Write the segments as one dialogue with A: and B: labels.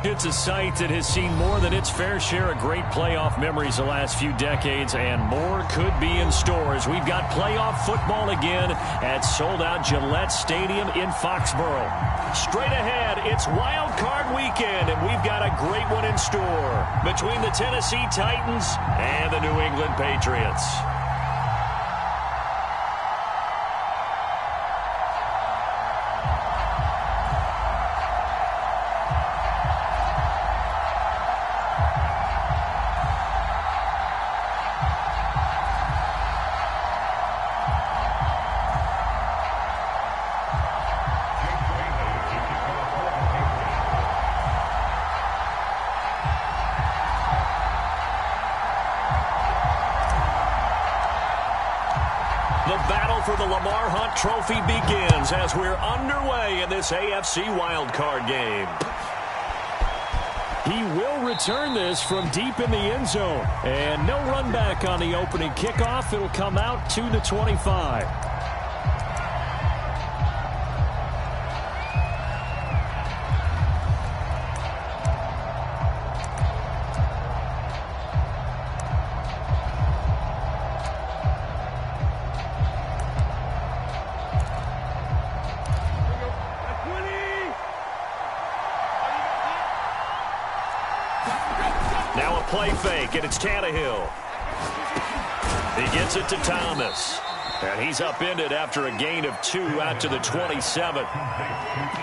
A: It's a site that has seen more than its fair share of great playoff memories the last few decades, and more could be in store as we've got playoff football again at sold-out Gillette Stadium in Foxborough. Straight ahead, it's Wild Card Weekend, and we've got a great one in store between the Tennessee Titans and the New England Patriots. For the Lamar Hunt Trophy begins as we're underway in this AFC wildcard game. He will return this from deep in the end zone. And no run back on the opening kickoff. It'll come out to the 25. Now a play fake, and it's Tannehill. He gets it to Thomas. And he's upended after a gain of 2 out to the 27.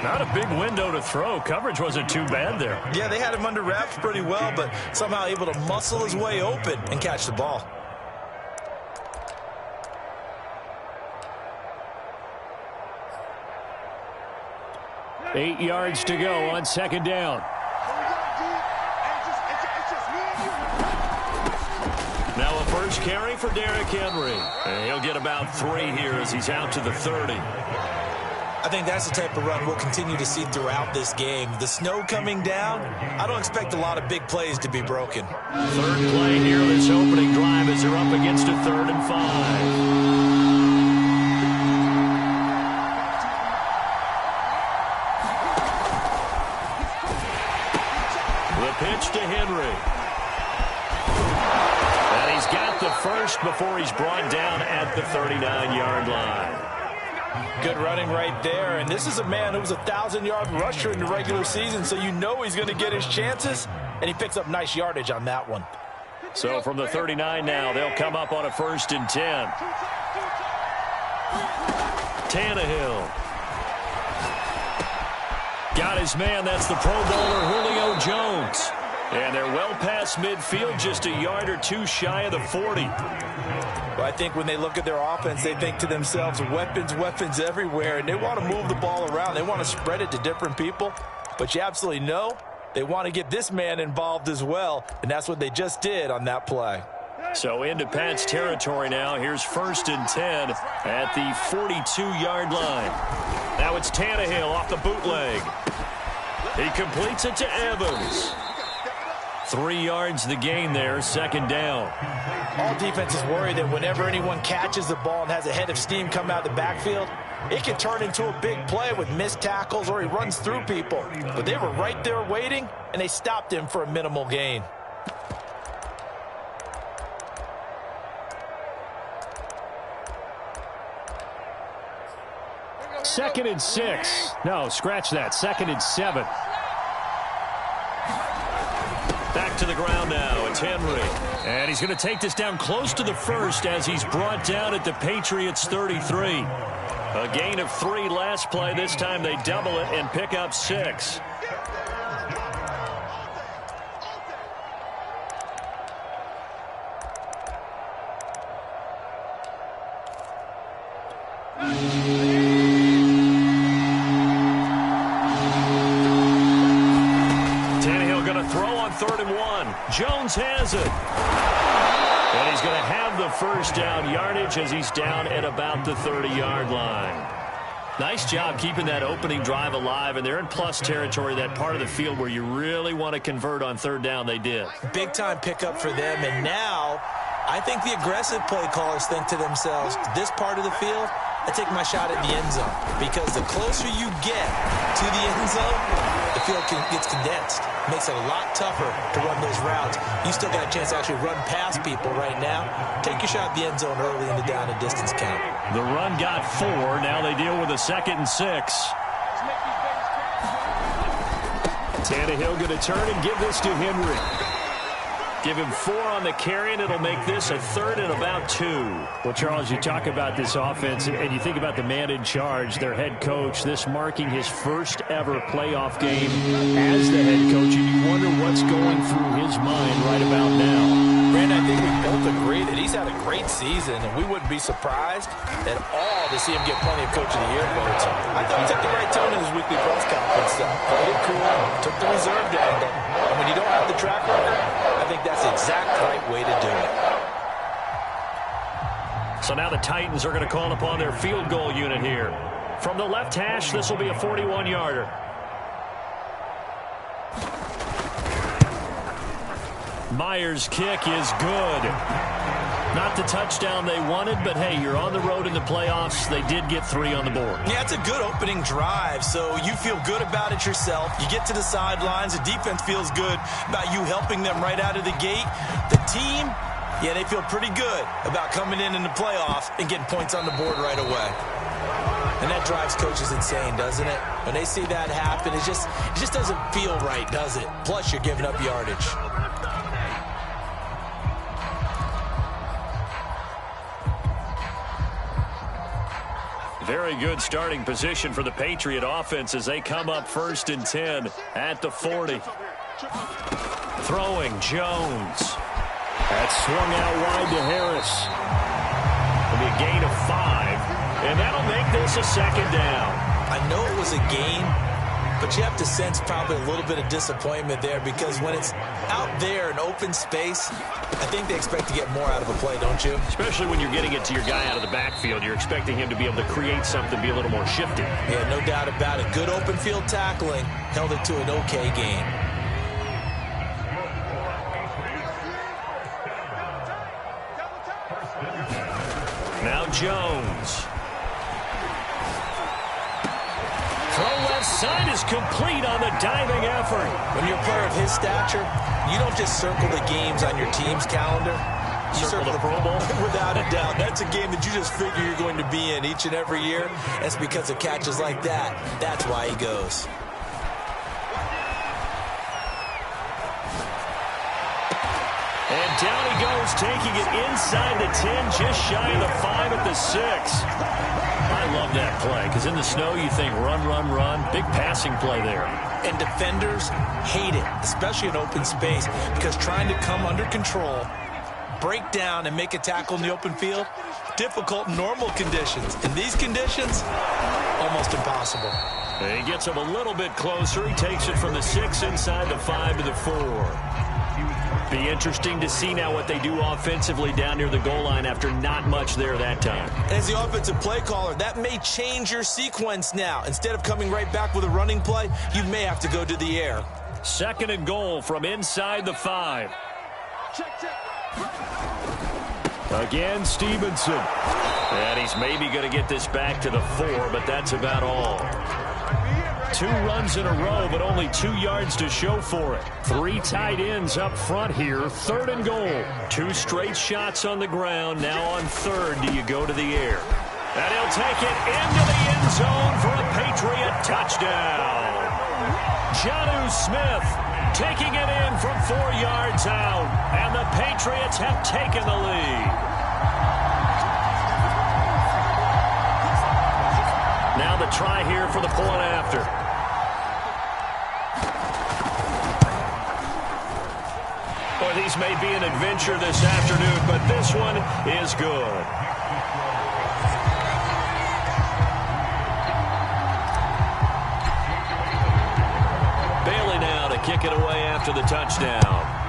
A: Not a big window to throw. Coverage wasn't too bad there.
B: Yeah, they had him under wraps pretty well, but somehow able to muscle his way open and catch the ball.
A: Eight yards to go on second down. Now a first carry for Derrick Henry. And he'll get about 3 here as he's out to the 30.
B: I think that's the type of run we'll continue to see throughout this game. The snow coming down, I don't expect a lot of big plays to be broken.
A: Third play here this opening drive as they're up against a 3rd and 5. Pitch to Henry. And he's got the first before he's brought down at the 39-yard line.
B: Good running right there. And this is a man who was a 1,000-yard rusher in the regular season, so you know he's going to get his chances. And he picks up nice yardage on that one.
A: So from the 39 now, they'll come up on a 1st and 10. Tannehill. Got his man. That's the Pro Bowler Julio Jones. And they're well past midfield, just a yard or 2 shy of the 40.
B: Well, I think when they look at their offense, they think to themselves, weapons, weapons everywhere. And they want to move the ball around. They want to spread it to different people. But you absolutely know they want to get this man involved as well. And that's what they just did on that play.
A: So into Pat's territory now. Here's 1st and 10 at the 42-yard line. Now it's Tannehill off the bootleg. He completes it to Evans. 3 yards the gain there, 2nd down.
B: All defenses worry that whenever anyone catches the ball and has a head of steam come out of the backfield, it can turn into a big play with missed tackles or he runs through people. But they were right there waiting, and they stopped him for a minimal gain.
A: Second and 6. No, scratch that. 2nd and 7. Back to the ground now. It's Henry. And he's going to take this down close to the 1st as he's brought down at the Patriots 33. A gain of 3 last play. This time they double it and pick up 6. Jones has it. And he's going to have the 1st down yardage as he's down at about the 30-yard line. Nice job keeping that opening drive alive, and they're in plus territory, that part of the field where you really want to convert on 3rd down. They did.
B: Big-time pickup for them, and now I think the aggressive play callers think to themselves, this part of the field, I take my shot at the end zone. Because the closer you get to the end zone, the field gets condensed. Makes it a lot tougher to run those routes. You still got a chance to actually run past people right now. Take your shot at the end zone early in the down and distance count.
A: The run got 4. Now they deal with a 2nd and 6. Tannehill going to turn and give this to Henry. Give him 4 on the carry, and it'll make this a 3rd and about 2. Well, Charles, you talk about this offense, and you think about the man in charge, their head coach, this marking his first ever playoff game as the head coach, and you wonder what's going through his mind right about now.
B: Brandon, I think we both agree that he's had a great season, and we wouldn't be surprised at all to see him get plenty of Coach of the Year votes. I thought he took the right tone in his weekly press conference. Played it cool, took the reserve down, and when you don't have the track record, I think that's the exact right way to do it.
A: So now the Titans are going to call upon their field goal unit here. From the left hash, this will be a 41-yarder. Myers' kick is good. Not the touchdown they wanted, but hey, you're on the road in the playoffs. They did get 3 on the board.
B: Yeah, it's a good opening drive, so you feel good about it yourself. You get to the sidelines. The defense feels good about you helping them right out of the gate. The team, yeah, they feel pretty good about coming in the playoffs and getting points on the board right away. And that drives coaches insane, doesn't it? When they see that happen, it just doesn't feel right, does it? Plus, you're giving up yardage.
A: Very good starting position for the Patriot offense as they come up 1st and 10 at the 40. Throwing Jones. That's swung out wide to Harris. It'll be a gain of 5, and that'll make this a 2nd down.
B: I know it was a gain, but you have to sense probably a little bit of disappointment there because when it's out there in open space, I think they expect to get more out of a play, don't you?
A: Especially when you're getting it to your guy out of the backfield. You're expecting him to be able to create something, be a little more shifty.
B: Yeah, no doubt about it. Good open field tackling held it to an okay gain.
A: Now Jones. Throw left side is complete on the diving effort.
B: When you're a player of his stature, you don't just circle the games on your team's calendar. You circle the Pro Bowl. Without a doubt. That's a game that you just figure you're going to be in each and every year. That's because of catches like that. That's why he goes.
A: And down he goes, taking it inside the 10, just shy of the 5 at the 6. I love that play, because in the snow you think run, run, run. Big passing play there.
B: And defenders hate it, especially in open space, because trying to come under control, break down, and make a tackle in the open field, difficult in normal conditions. In these conditions, almost impossible.
A: And he gets him a little bit closer. He takes it from the 6 inside the 5 to the 4. Be interesting to see now what they do offensively down near the goal line after not much there that time.
B: As the offensive play caller, that may change your sequence now. Instead of coming right back with a running play, you may have to go to the air.
A: 2nd and goal from inside the 5. Again, Stevenson. And he's maybe going to get this back to the 4, but that's about all. 2 runs in a row, but only 2 yards to show for it. 3 tight ends up front here. 3rd and goal. 2 straight shots on the ground. Now on 3rd, do you go to the air? And he'll take it into the end zone for a Patriot touchdown. Jonnu Smith taking it in from 4 yards out. And the Patriots have taken the lead. Now the try here for the point after. Boy, these may be an adventure this afternoon, but this one is good. Bailey now to kick it away after the touchdown.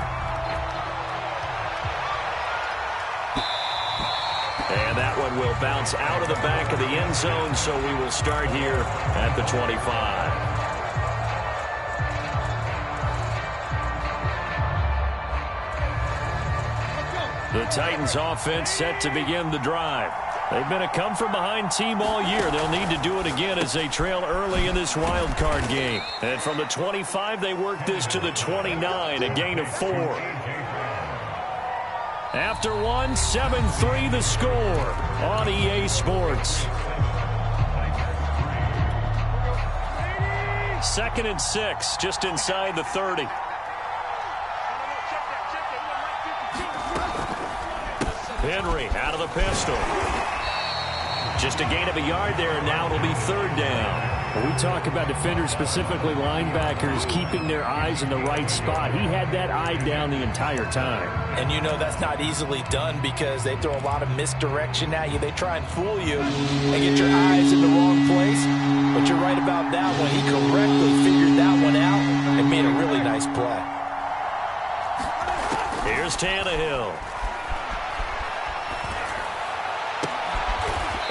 A: And that one will bounce out of the back of the end zone, so we will start here at the 25. The Titans offense set to begin the drive. They've been a come-from-behind team all year. They'll need to do it again as they trail early in this wild card game. And from the 25, they work this to the 29, a gain of 4. After one, 7-3 the score on EA Sports. 2nd and 6, just inside the 30. Henry out of the pistol. Just a gain of a yard there, and now it'll be 3rd down.
C: When we talk about defenders, specifically linebackers, keeping their eyes in the right spot. He had that eye down the entire time.
B: And you know that's not easily done because they throw a lot of misdirection at you. They try and fool you and get your eyes in the wrong place. But you're right about that one. He correctly figured that one out and made a really nice play.
A: Here's Tannehill.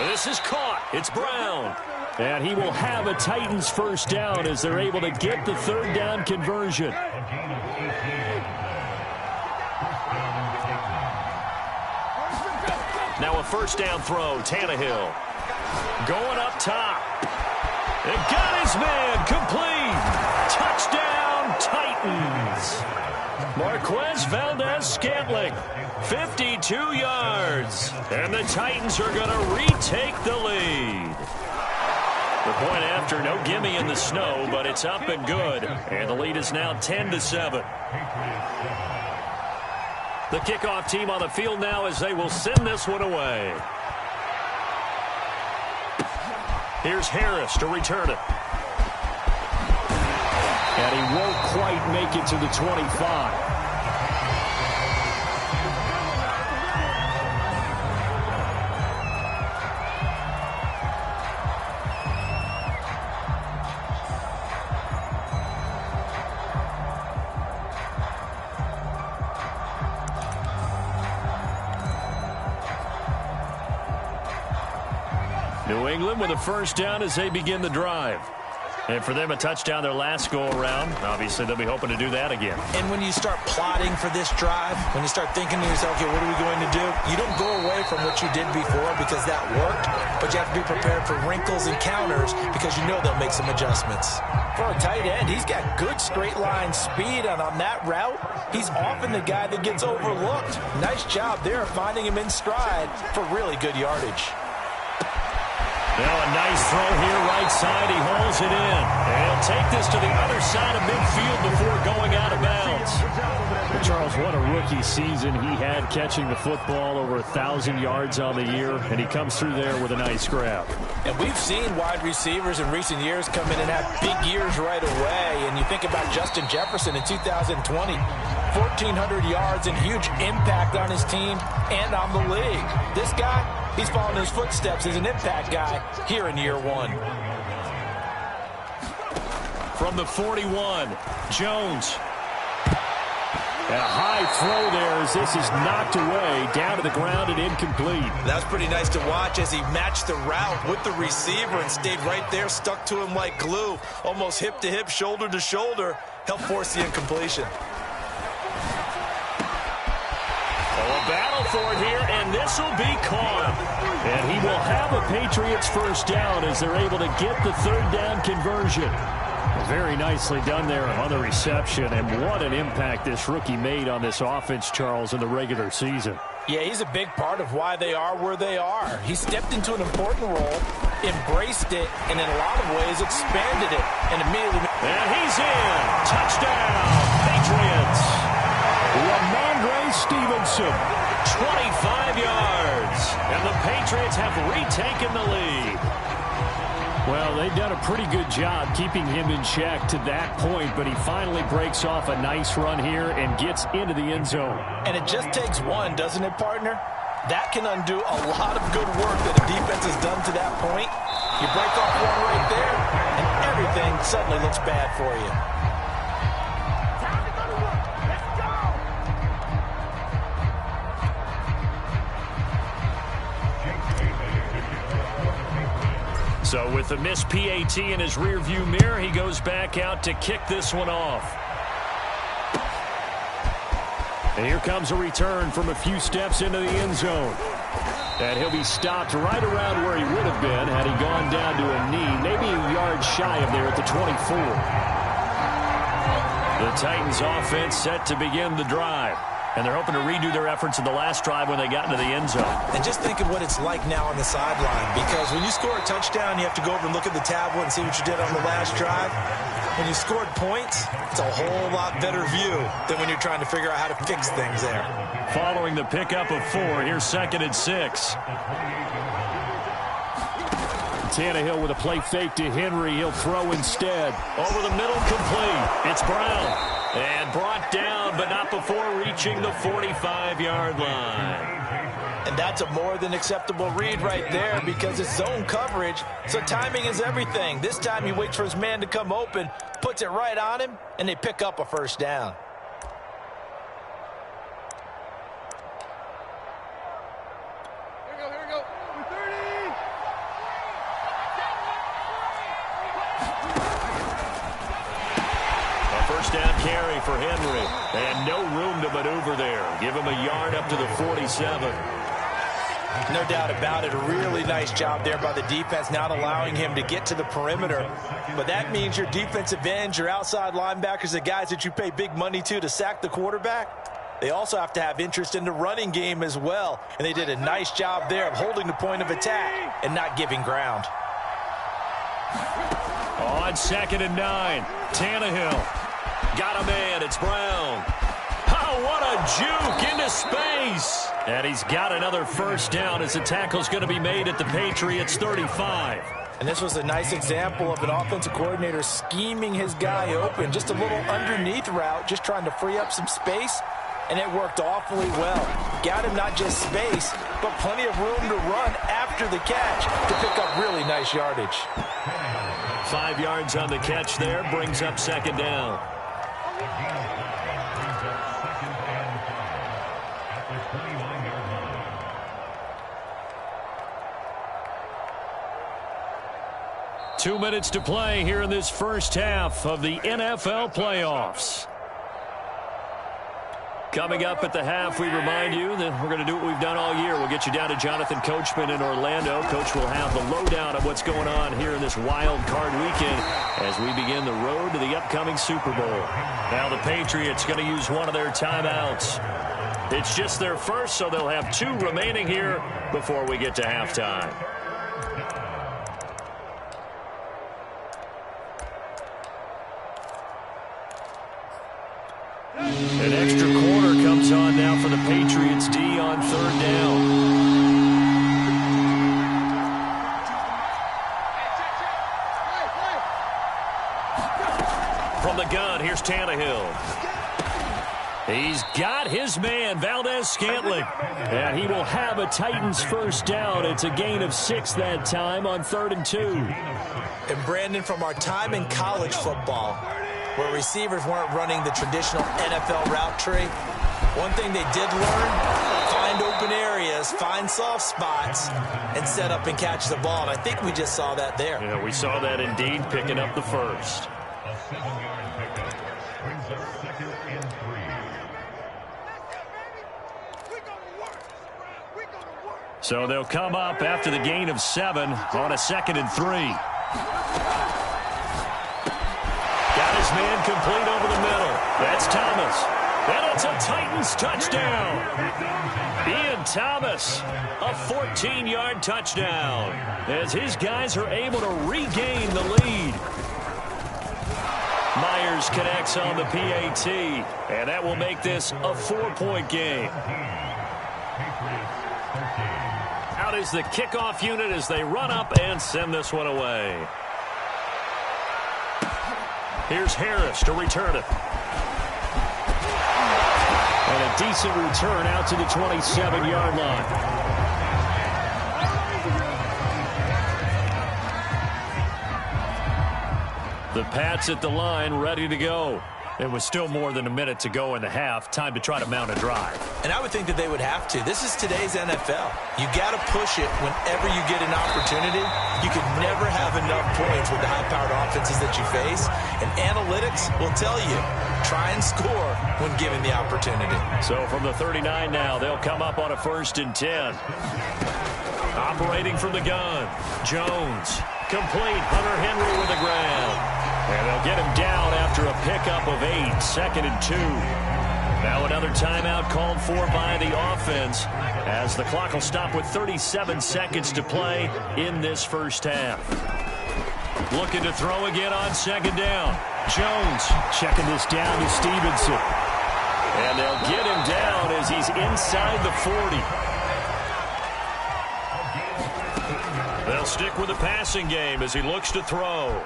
A: This is caught. It's Brown.
C: And he will have a Titans first down as they're able to get the 3rd down conversion.
A: Now a 1st down throw. Tannehill going up top. It got his man complete. Touchdown Titans. Marquez Valdez-Scantling, 52 yards. And the Titans are going to retake the lead. The point after, no gimme in the snow, but it's up and good. And the lead is now 10-7. The kickoff team on the field now as they will send this one away. Here's Harris to return it.
C: And he won't quite make it to the 25.
A: New England with a 1st down as they begin the drive. And for them, a touchdown their last go-around. Obviously, they'll be hoping to do that again.
B: And when you start plotting for this drive, when you start thinking to yourself, okay, what are we going to do? You don't go away from what you did before because that worked, but you have to be prepared for wrinkles and counters because you know they'll make some adjustments. For a tight end, he's got good straight-line speed, and on that route, he's often the guy that gets overlooked. Nice job there finding him in stride for really good yardage.
A: Now a nice throw here right side. He holds it in. And he'll take this to the other side of midfield before going out of bounds.
C: Well, Charles, what a rookie season he had catching the football, over 1,000 yards on the year, and he comes through there with a nice grab.
B: And we've seen wide receivers in recent years come in and have big years right away. And you think about Justin Jefferson in 2020, 1,400 yards and huge impact on his team and on the league. This guy, he's following his footsteps as an impact guy here in year 1.
A: From the 41, Jones.
C: A high throw there as this is knocked away, down to the ground and incomplete.
B: That was pretty nice to watch as he matched the route with the receiver and stayed right there, stuck to him like glue, almost hip to hip, shoulder to shoulder, helped force the incompletion.
A: A battle for it here, and this will be caught.
C: And he will have a Patriots first down as they're able to get the 3rd down conversion. Very nicely done there on the reception, and what an impact this rookie made on this offense, Charles, in the regular season.
B: Yeah, he's a big part of why they are where they are. He stepped into an important role, embraced it, and in a lot of ways expanded it, and immediately...
A: And he's in! Touchdown, Patriots!
C: Ramondre Stevenson,
A: 25 yards, and the Patriots have retaken the lead.
C: Well, they've done a pretty good job keeping him in check to that point, but he finally breaks off a nice run here and gets into the end zone.
B: And it just takes one, doesn't it, partner? That can undo a lot of good work that a defense has done to that point. You break off one right there, and everything suddenly looks bad for you.
A: So with the missed PAT in his rearview mirror, he goes back out to kick this one off.
C: And here comes a return from a few steps into the end zone. And he'll be stopped right around where he would have been had he gone down to a knee, maybe a yard shy of there at the 24. The Titans offense set to begin the drive. And they're hoping to redo their efforts in the last drive when they got into the end zone.
B: And just think of what it's like now on the sideline, because when you score a touchdown, you have to go over and look at the tablet and see what you did on the last drive. When you scored points, it's a whole lot better view than when you're trying to figure out how to fix things there.
C: Following the pickup of 4, here's 2nd and 6. Tannehill with a play fake to Henry. He'll throw instead. Over the middle, complete. It's Brown. And brought down, but not before reaching the 45-yard line.
B: And that's a more than acceptable read right there, because it's zone coverage, so timing is everything. This time he waits for his man to come open, puts it right on him, and they pick up a first down.
C: Down carry for Henry, and no room to maneuver there. Give him a yard up to the 47.
B: No doubt about it. A really nice job there by the defense, not allowing him to get to the perimeter. But that means your defensive ends, your outside linebackers, the guys that you pay big money to sack the quarterback, they also have to have interest in the running game as well. And they did a nice job there of holding the point of attack and not giving ground.
C: On 2nd and 9, Tannehill. Got a man, it's Brown. Oh, what a juke into space. And he's got another first down as the tackle's going to be made at the Patriots 35.
B: And this was a nice example of an offensive coordinator scheming his guy open. Just a little underneath route, just trying to free up some space. And it worked awfully well. Got him not just space, but plenty of room to run after the catch to pick up really nice yardage.
C: 5 yards on the catch there, brings up 2nd down. Two minutes to play here in this first half of the NFL playoffs. Coming up at the half, we remind you that we're going to do what we've done all year. We'll get you down to Jonathan Coachman in Orlando. Coach will have the lowdown of what's going on here in this wild card weekend as we begin the road to the upcoming Super Bowl. Now the Patriots going to use one of their timeouts. It's just their first, so they'll have 2 remaining here before we get to halftime. An extra quarter comes on now for the Patriots D on 3rd down. From the gun, here's Tannehill. He's got his man, Valdez-Scantling. And he will have a Titans first down. It's a gain of 6 that time on 3rd and 2.
B: And Brandon, from our time in college football, where receivers weren't running the traditional NFL route tree, one thing they did learn, find open areas, find soft spots, and set up and catch the ball. And I think we just saw that there.
C: Yeah, we saw that indeed, picking up the first. So they'll come up after the gain of 7 on a 2nd and 3. Got his man complete over the middle. That's Thomas. And it's a Titans touchdown. Ian Thomas, a 14-yard touchdown, as his guys are able to regain the lead. Myers connects on the PAT, and that will make this a 4-point game. Out is the kickoff unit as they run up and send this one away. Here's Harris to return it. And a decent return out to the 27-yard line. The Pats at the line, ready to go. It was still more than a minute to go in the half. Time to try to mount a drive.
B: And I would think that they would have to. This is today's NFL. You got to push it whenever you get an opportunity. You can never have enough points with the high-powered offenses that you face. And analytics will tell you, try and score when given the opportunity.
A: So from the 39 now, they'll come up on a 1st and 10. Operating from the gun, Jones. Complete. Hunter Henry with the grab. And they'll get him down after a pickup of 8. 2nd and 2. Now another timeout called for by the offense as the clock will stop with 37 seconds to play in this first half. Looking to throw again on 2nd down. Jones checking this down to Stevenson. And they'll get him down as he's inside the 40. They'll stick with the passing game as he looks to throw.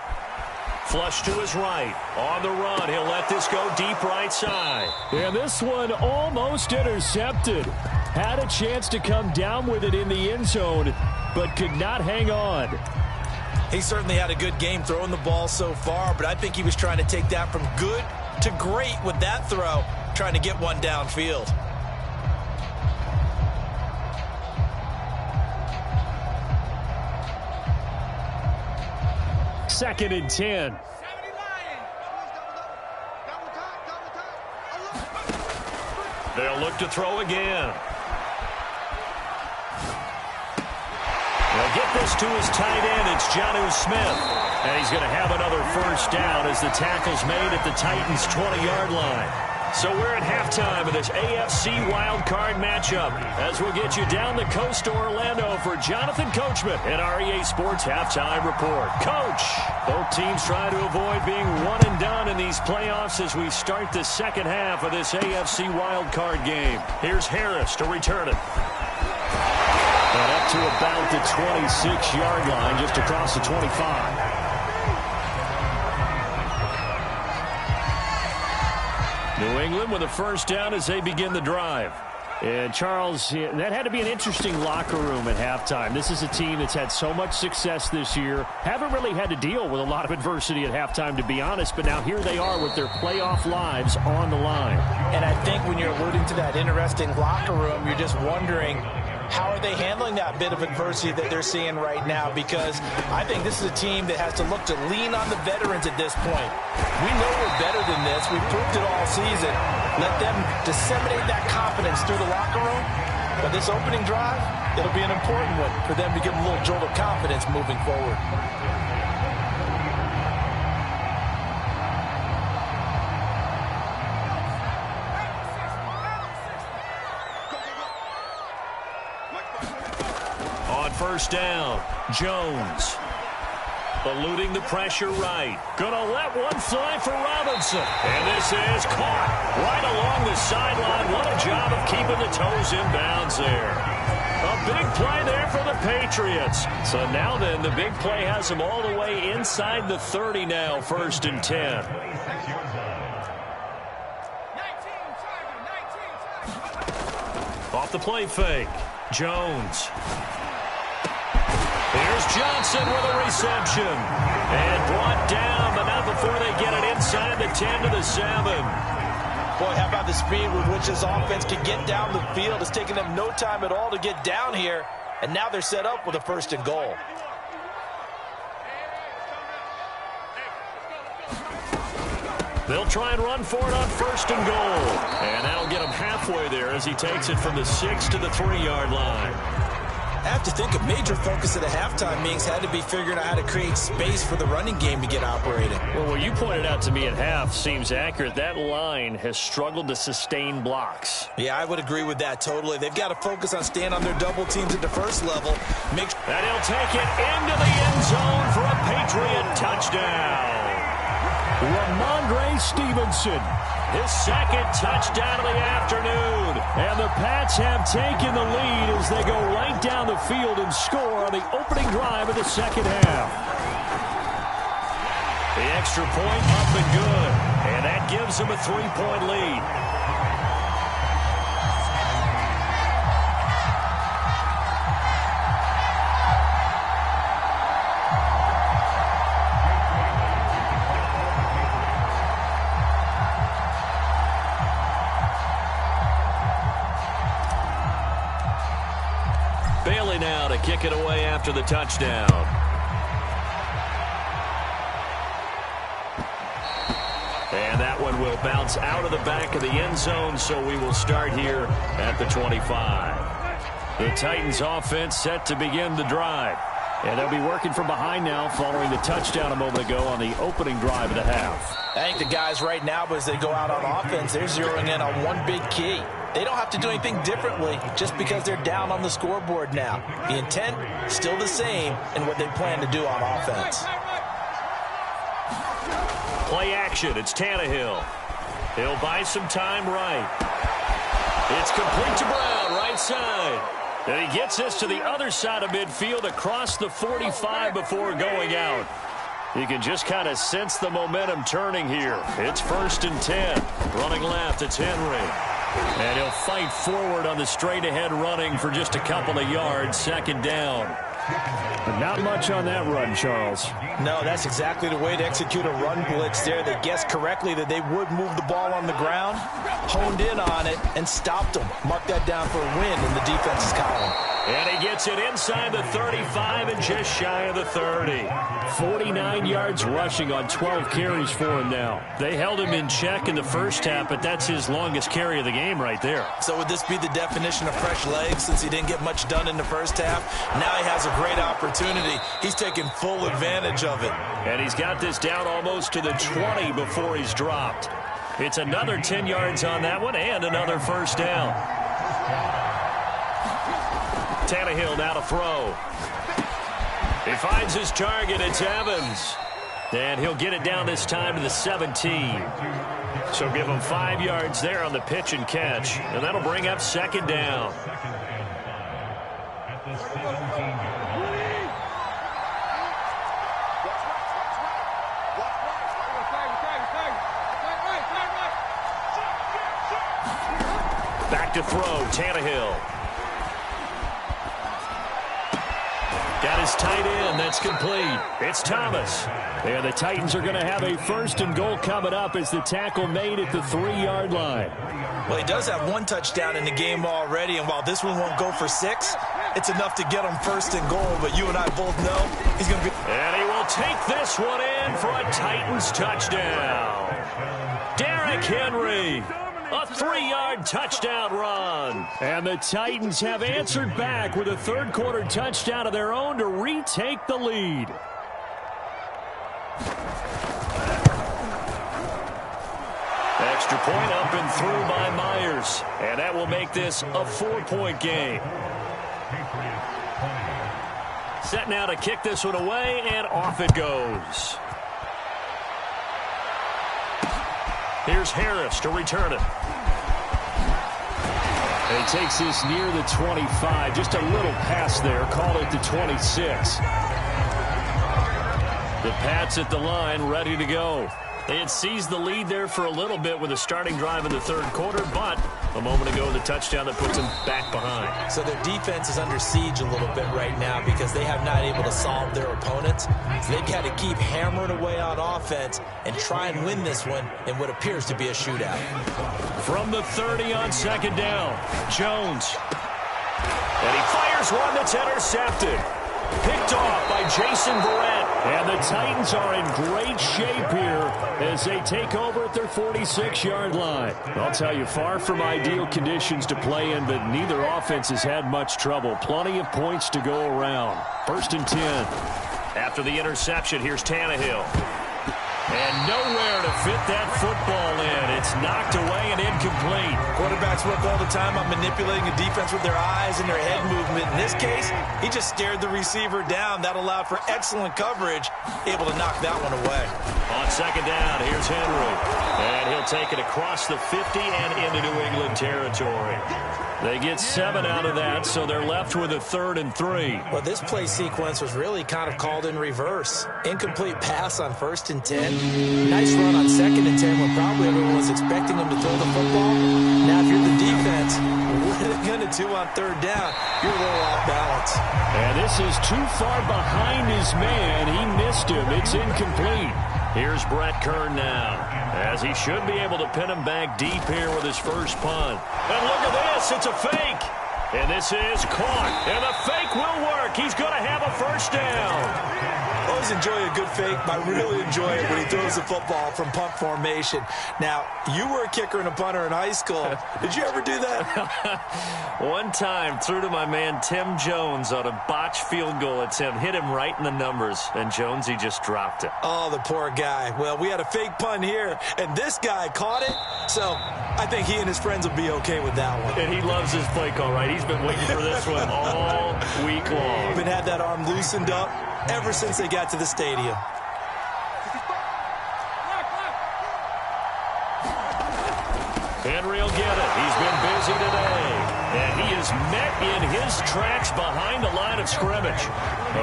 A: Flush to his right. On the run. He'll let this go deep right side.
C: And this one almost intercepted. Had a chance to come down with it in the end zone, but could not hang on.
B: He certainly had a good game throwing the ball so far, but I think he was trying to take that from good to great with that throw, trying to get one downfield.
C: Second and 10.
A: They'll look to throw again. They'll get this to his tight end. It's Jonnu Smith. And he's going to have another 1st down as the tackle's made at the Titans' 20-yard line. So we're at halftime of this AFC wildcard matchup as we'll get you down the coast to Orlando for Jonathan Coachman in our EA Sports Halftime Report. Coach, both teams try to avoid being one and done in these playoffs as we start the second half of this AFC wildcard game. Here's Harris to return it. And up to about the 26-yard line, just across the 25. New England with a 1st down as they begin the drive.
C: And Charles, that had to be an interesting locker room at halftime. This is a team that's had so much success this year. Haven't really had to deal with a lot of adversity at halftime, to be honest. But now here they are with their playoff lives on the line.
B: And I think when you're alluding to that interesting locker room, you're just wondering, how are they handling that bit of adversity that they're seeing right now? Because I think this is a team that has to look to lean on the veterans at this point. We know we're better than this. We've proved it all season. Let them disseminate that confidence through the locker room. But this opening drive, it'll be an important one for them to give them a little jolt of confidence moving forward.
A: On 1st down, Jones. Eluding the pressure right. Gonna let one fly for Robinson. And this is caught right along the sideline. What a job of keeping the toes in bounds there. A big play there for the Patriots. So now then, the big play has them all the way inside the 30 now, 1st and 10. Off the play fake. Jones. Here's Johnson with a reception. And brought down, but not before they get it inside the 10 to the 7.
B: Boy, how about the speed with which this offense can get down the field? It's taken them no time at all to get down here. And now they're set up with a 1st and goal.
A: They'll try and run for it on 1st and goal. And that'll get him halfway there as he takes it from the 6 to the 3-yard line.
B: I have to think a major focus at a halftime meetings had to be figuring out how to create space for the running game to get operating.
A: Well, what you pointed out to me at half seems accurate. That line has struggled to sustain blocks.
B: Yeah, I would agree with that totally. They've got to focus on staying on their double teams at the first level.
A: And he'll take it into the end zone for a Patriot touchdown.
C: Ramondre Stevenson.
A: His 2nd touchdown of the afternoon.
C: And the Pats have taken the lead as they go right down the field and score on the opening drive of the second half.
A: The extra point up and good. And that gives them a 3-point lead. Bailey now to kick it away after the touchdown. And that one will bounce out of the back of the end zone, so we will start here at the 25. The Titans offense set to begin the drive. And they'll be working from behind now following the touchdown a moment ago on the opening drive of the half.
B: I think the guys right now, as they go out on offense, they're zeroing in on one big key. They don't have to do anything differently just because they're down on the scoreboard now. The intent still the same in what they plan to do on offense.
A: Play action. It's Tannehill. He'll buy some time right. It's complete to Brown, right side. And he gets this to the other side of midfield across the 45 before going out. You can just kind of sense the momentum turning here. It's 1st and 10. Running left, it's Henry. And he'll fight forward on the straight-ahead running for just a couple of yards. 2nd down.
C: But not much on that run, Charles.
B: No, that's exactly the way to execute a run blitz there. They guessed correctly that they would move the ball on the ground, honed in on it, and stopped them. Mark that down for a win in the defense's column.
A: And he gets it inside the 35 and just shy of the 30.
C: 49 yards rushing on 12 carries for him now. They held him in check in the first half, but that's his longest carry of the game right there.
B: So would this be the definition of fresh legs since he didn't get much done in the first half? Now he has a great opportunity. He's taking full advantage of it.
A: And he's got this down almost to the 20 before he's dropped. It's another 10 yards on that one and another 1st down. Tannehill now to throw. He finds his target. It's Evans. And he'll get it down this time to the 17. So give him 5 yards there on the pitch and catch. And that'll bring up 2nd down. Back to throw, Tannehill. Got his tight end. That's complete. It's Thomas.
C: And the Titans are going to have a 1st and goal coming up as the tackle made at the 3-yard line.
B: Well, he does have 1 touchdown in the game already, and while this one won't go for 6, it's enough to get him 1st and goal. But you and I both know he's going to be...
A: And he will take this one in for a Titans touchdown. Derrick Henry. A 3-yard touchdown run.
C: And the Titans have answered back with a 3rd-quarter touchdown of their own to retake the lead.
A: Extra point up and through by Myers. And that will make this a 4-point game. Set now to kick this one away, and off it goes. Here's Harris to return it.
C: And he takes this near the 25. Just a little pass there. Call it the 26.
A: The Pats at the line, ready to go. They had seized the lead there for a little bit with a starting drive in the 3rd quarter, but a moment ago the touchdown that puts them back behind.
B: So their defense is under siege a little bit right now because they have not able to solve their opponents. So they've got to keep hammering away on offense and try and win this one in what appears to be a shootout.
A: From the 30 on 2nd down, Jones. And he fires one that's intercepted. Picked off by Jason Verrett.
C: And the Titans are in great shape here as they take over at their 46-yard line. I'll tell you, far from ideal conditions to play in, but neither offense has had much trouble. Plenty of points to go around. 1st and 10.
A: After the interception, here's Tannehill. And nowhere to fit that football in. It's knocked away and incomplete.
B: Quarterbacks work all the time on manipulating a defense with their eyes and their head movement. In this case, he just stared the receiver down. That allowed for excellent coverage, able to knock that one away.
A: On 2nd down, here's Henry. And he'll take it across the 50 and into New England territory. They get 7 out of that, so they're left with a 3rd and 3.
B: Well, this play sequence was really kind of called in reverse. Incomplete pass on 1st and 10. Nice run on 2nd and 10 when probably everyone was expecting him to throw the football. Now, if you're the defense, what are they going to do on 3rd down? You're a little off balance.
C: And this is too far behind his man. He missed him. It's incomplete.
A: Here's Brett Kern now, as he should be able to pin him back deep here with his first punt. And look at this, it's a fake. And this is caught. And the fake will work. He's going to have a first down.
B: I always enjoy a good fake, but I really enjoy it when he throws the football from punt formation. Now, you were a kicker and a punter in high school. Did you ever do that?
A: One time, threw to my man Tim Jones on a botched field goal attempt. Hit him right in the numbers, and Jones, he just dropped it.
B: Oh, the poor guy. Well, we had a fake punt here, and this guy caught it, so I think he and his friends will be okay with that one.
A: And he loves his play call, right? He's been waiting for this one all week long.
B: Been had that arm loosened up ever since they got to the stadium.
A: Henry will get it. He's been busy today. And he is met in his tracks behind the line of scrimmage.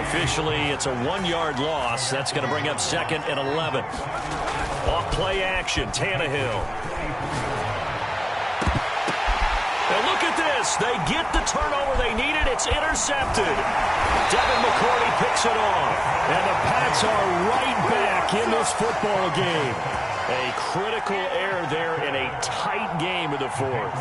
A: Officially, it's a 1-yard loss. That's going to bring up 2nd and 11. Off play action, Tannehill. And look at this. They get the turnover they needed. It's intercepted. Devin McCourty picks it off. And the Pats are right back in this football game. A critical error there in a tight game of the 4th.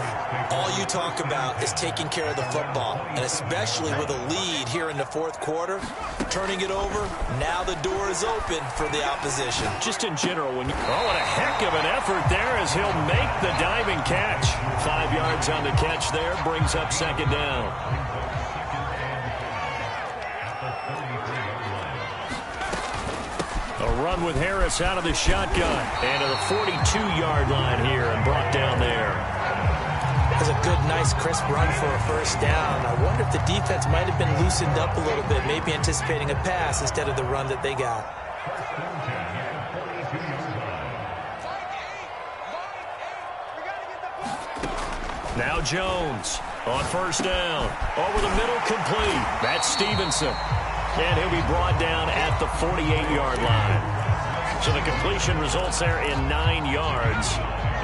B: All you talk about is taking care of the football, and especially with a lead here in the 4th quarter, turning it over, now the door is open for the opposition.
A: Just in general, when you... Oh, and a heck of an effort there as he'll make the diving catch. 5 yards on the catch there, brings up 2nd down. A run with Harris out of the shotgun. And to the 42-yard line here and brought down there.
B: That's a good, nice, crisp run for a first down. I wonder if the defense might have been loosened up a little bit, maybe anticipating a pass instead of the run that they got.
A: Now Jones on first down. Over the middle, complete. That's Stevenson. And he'll be brought down at the 48-yard line. So the completion results there in 9 yards.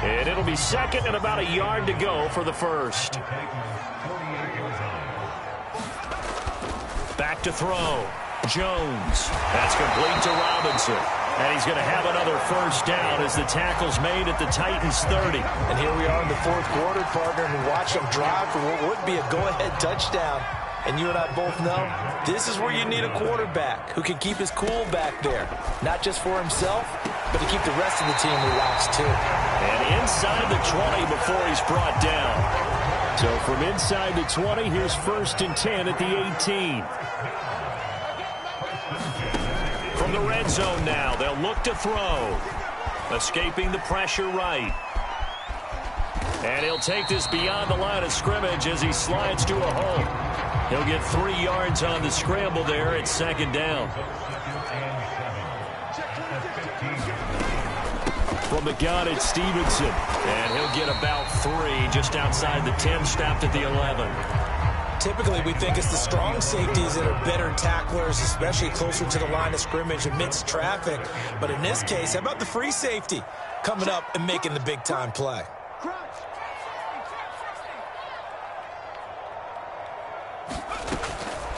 A: And it'll be 2nd and about a yard to go for the first. Back to throw. Jones. That's complete to Robinson. And he's going to have another first down as the tackle's made at the Titans 30.
B: And here we are in the 4th quarter, partner, and watch them drive for what would be a go-ahead touchdown. And you and I both know this is where you need a quarterback who can keep his cool back there. Not just for himself, but to keep the rest of the team relaxed too.
A: And inside the 20 before he's brought down. So from inside the 20, here's 1st and 10 at the 18. From the red zone now, they'll look to throw. Escaping the pressure right. And he'll take this beyond the line of scrimmage as he slides to a hole. He'll get 3 yards on the scramble there at 2nd down. From the gun, it's Stevenson. And he'll get about 3 just outside the 10, stopped at the 11.
B: Typically, we think it's the strong safeties that are better tacklers, especially closer to the line of scrimmage amidst traffic. But in this case, how about the free safety coming up and making the big-time play?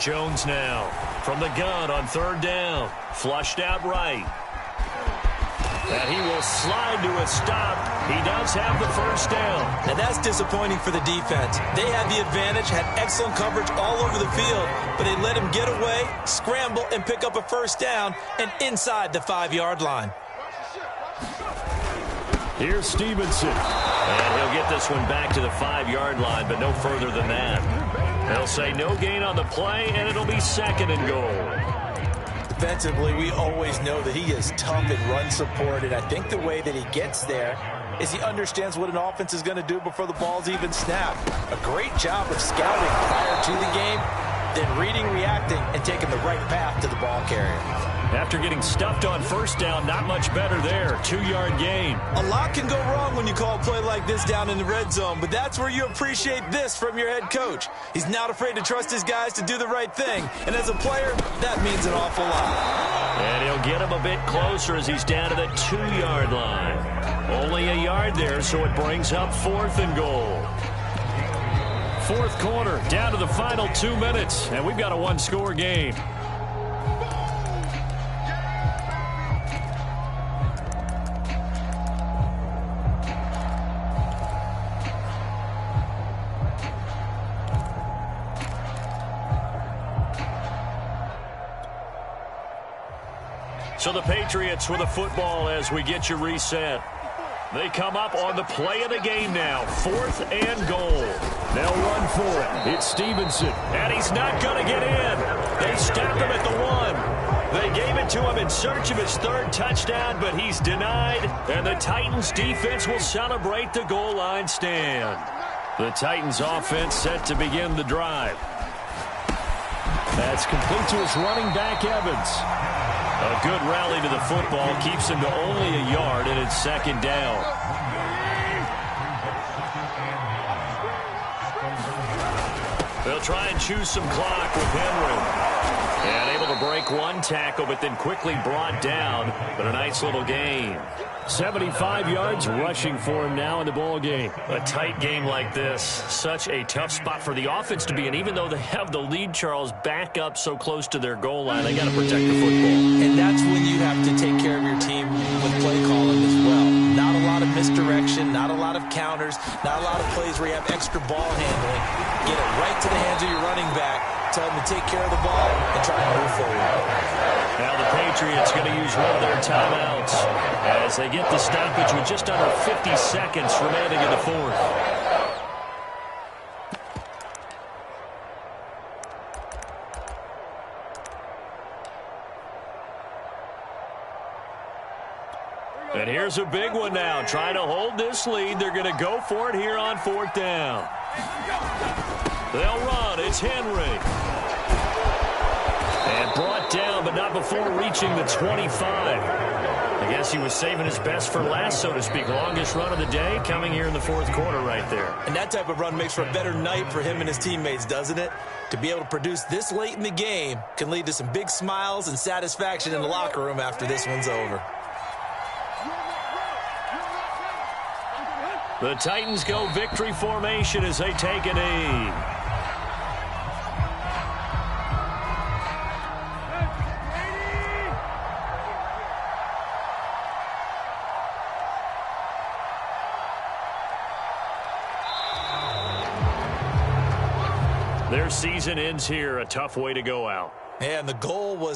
A: Jones now from the gun on 3rd down. Flushed out right. And he will slide to a stop. He does have the first down.
B: And that's disappointing for the defense. They had the advantage, had excellent coverage all over the field, but they let him get away, scramble, and pick up a first down and inside the 5-yard line.
A: Here's Stevenson. And he'll get this one back to the 5-yard line, but no further than that. They'll say no gain on the play, and it'll be 2nd and goal.
B: Defensively, we always know that he is tough in run support, and I think the way that he gets there is he understands what an offense is going to do before the ball's even snapped. A great job of scouting prior to the game, then reading, reacting, and taking the right path to the ball carrier.
A: After getting stuffed on first down, not much better there. 2-yard gain.
B: A lot can go wrong when you call a play like this down in the red zone, but that's where you appreciate this from your head coach. He's not afraid to trust his guys to do the right thing, and as a player, that means an awful lot.
A: And he'll get him a bit closer as he's down to the 2-yard line. Only a yard there, so it brings up 4th and goal. 4th quarter, down to the final 2 minutes, and we've got a 1-score game. So the Patriots with the football as we get you reset. They come up on the play of the game now. 4th and goal.
C: They'll run for it. It's Stevenson.
A: And he's not going to get in. They stopped him at the 1. They gave it to him in search of his 3rd touchdown, but he's denied. And the Titans defense will celebrate the goal line stand. The Titans offense set to begin the drive.
C: That's complete to his running back, Evans.
A: A good rally to the football keeps him to only a yard, and it's 2nd down. They'll try and choose some clock with Henry. And able to break 1 tackle, but then quickly brought down. But a nice little gain.
C: 75 yards rushing for him now in the ball game.
A: A tight game like this, such a tough spot for the offense to be in. Even though they have the lead, Charles, back up so close to their goal line, they got to protect the football.
B: And that's when you have to take care of your team with play calling as well. Not a lot of misdirection, not a lot of counters, not a lot of plays where you have extra ball handling. Get it right to the hands of your running back. Tell them to take care of the ball and try and move forward.
A: Now the Patriots going to use one of their timeouts as they get the stoppage with just under 50 seconds remaining in the 4th. And here's a big one now. Trying to hold this lead. They're going to go for it here on 4th down. They'll run. It's Henry. And brought down, but not before reaching the 25. I guess he was saving his best for last, so to speak. Longest run of the day coming here in the 4th quarter right there.
B: And that type of run makes for a better night for him and his teammates, doesn't it? To be able to produce this late in the game can lead to some big smiles and satisfaction in the locker room after this one's over.
A: The Titans go victory formation as they take a knee. Their season ends here. A tough way to go out.
B: And the goal was